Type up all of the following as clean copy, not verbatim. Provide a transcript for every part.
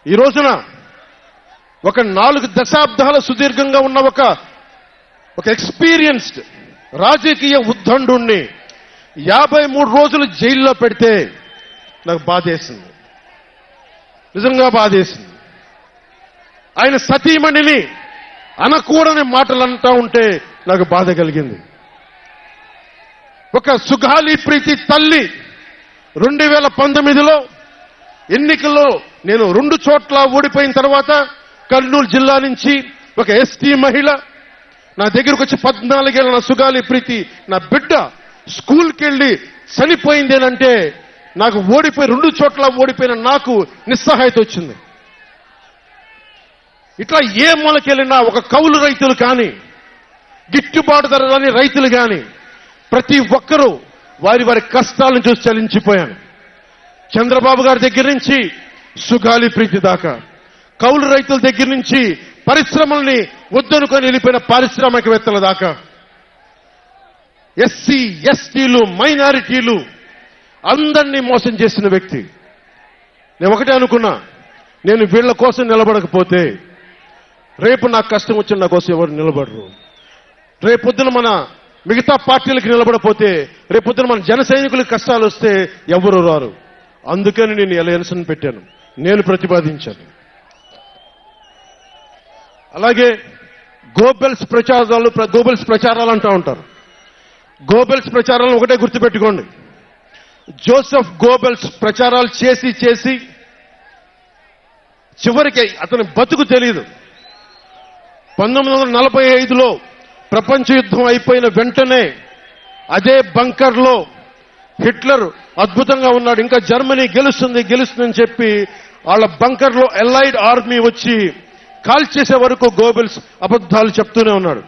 ఈ రోజున ఒక 4 దశాబ్దాల సుదీర్ఘంగా ఉన్న ఒక ఎక్స్పీరియన్స్డ్ రాజకీయ ఉద్దండుణ్ణి 53 రోజులు జైల్లో పెడితే నాకు బాధేసింది, నిజంగా బాధేసింది. ఆయన సతీమణిని అనకూడని మాటలు అంటా ఉంటే నాకు బాధ కలిగింది. ఒక సుగాలి ప్రీతి తల్లి 2019లో ఎన్నికల్లో నేను 2 చోట్ల ఓడిపోయిన తర్వాత కర్నూలు జిల్లా నుంచి ఒక ఎస్టీ మహిళ నా దగ్గరకు వచ్చి 14 ఏళ్ల నా సుగాలి ప్రీతి నా బిడ్డ స్కూల్కి వెళ్ళి చనిపోయిందేనంటే నాకు 2 చోట్ల ఓడిపోయిన నాకు నిస్సహాయత వచ్చింది. ఇట్లా ఏ మూలకెళ్ళినా ఒక కౌలు రైతులు కానీ గిట్టుబాటు ధర రాని రైతులు కానీ ప్రతి ఒక్కరూ వారి వారి కష్టాలను చూసి చలించిపోయాను. చంద్రబాబు గారి దగ్గర నుంచి సుగాలి ప్రీతి దాకా, కౌలు రైతుల దగ్గర నుంచి పరిశ్రమల్ని వద్దనుకొని వెళ్ళిపోయిన పారిశ్రామికవేత్తల దాకా, ఎస్సీ ఎస్టీలు మైనారిటీలు అందరినీ మోసం చేసిన వ్యక్తి. నేను ఒకటే అనుకున్నా, నేను వీళ్ల కోసం నిలబడకపోతే రేపు నాకు కష్టం వచ్చిన నా కోసం ఎవరు నిలబడరు. రేపొద్దున మన మిగతా పార్టీలకు నిలబడపోతే రేపొద్దున మన జన సైనికులకు కష్టాలు వస్తే ఎవరు రారు. అందుకని నేను అలయన్స్ పెట్టాను, నేను ప్రతిపాదించాను. అలాగే గోబెల్స్ ప్రచారాలు అంటూ ఉంటారు. గోబెల్స్ ప్రచారాలను ఒకటే గుర్తుపెట్టుకోండి. జోసెఫ్ గోబెల్స్ ప్రచారాలు చేసి చేసి చివరికి అతని బతుకు తెలియదు. 1945లో ప్రపంచ యుద్ధం అయిపోయిన వెంటనే అదే బంకర్లో హిట్లర్ అద్భుతంగా ఉన్నాడు, ఇంకా జర్మనీ గెలుస్తుందని చెప్పి వాళ్ళ బంకర్లో ఎలైడ్ ఆర్మీ వచ్చి కాల్చేసే వరకు గోబెల్స్ అబద్ధాలు చెప్తూనే ఉన్నాడు.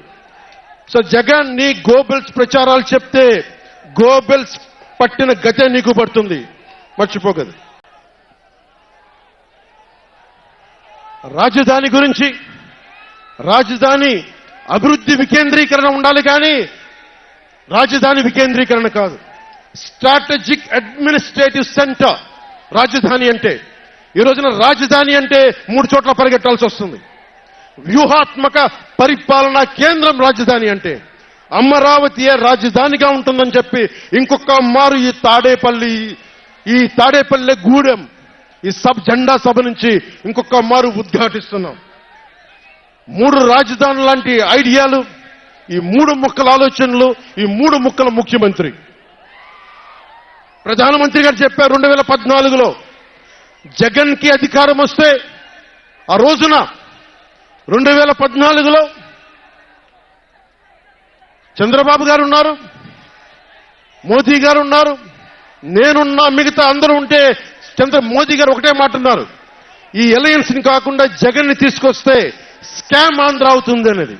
సో జగన్ నీ గోబెల్స్ ప్రచారాలు చెప్తే గోబెల్స్ పట్టిన గతే నీకు పడుతుంది, మర్చిపోకదు. రాజధాని గురించి, రాజధాని అభివృద్ధి వికేంద్రీకరణ ఉండాలి కానీ రాజధాని వికేంద్రీకరణ కాదు. స్ట్రాటజిక్ అడ్మినిస్ట్రేటివ్ సెంటర్ రాజధాని అంటే. ఈ రోజున రాజధాని అంటే 3 చోట్ల పరిగెట్టాల్సి వస్తుంది. వ్యూహాత్మక పరిపాలనా కేంద్రం రాజధాని అంటే. అమరావతియే రాజధానిగా ఉంటుందని చెప్పి ఇంకొక మారు ఈ తాడేపల్లి గూడెం ఈ జెండా సభ నుంచి ఇంకొక మారు ఉద్ఘాటిస్తున్నాం. 3 రాజధానులు లాంటి ఐడియాలు, ఈ 3 ముక్కల ఆలోచనలు, ఈ 3 ముక్కల ముఖ్యమంత్రి. ప్రధానమంత్రి గారు చెప్పారు 2014లో జగన్ కి అధికారం వస్తే, ఆ రోజున 2014లో చంద్రబాబు గారు ఉన్నారు, మోదీ గారు ఉన్నారు, నేనున్నా, మిగతా అందరూ ఉంటే మోదీ గారు ఒకటే మాట ఉన్నారు, ఈ అలయన్స్ ని కాకుండా జగన్ ని తీసుకొస్తే స్కామ్ ఆంధ్ర అవుతుంది అనేది.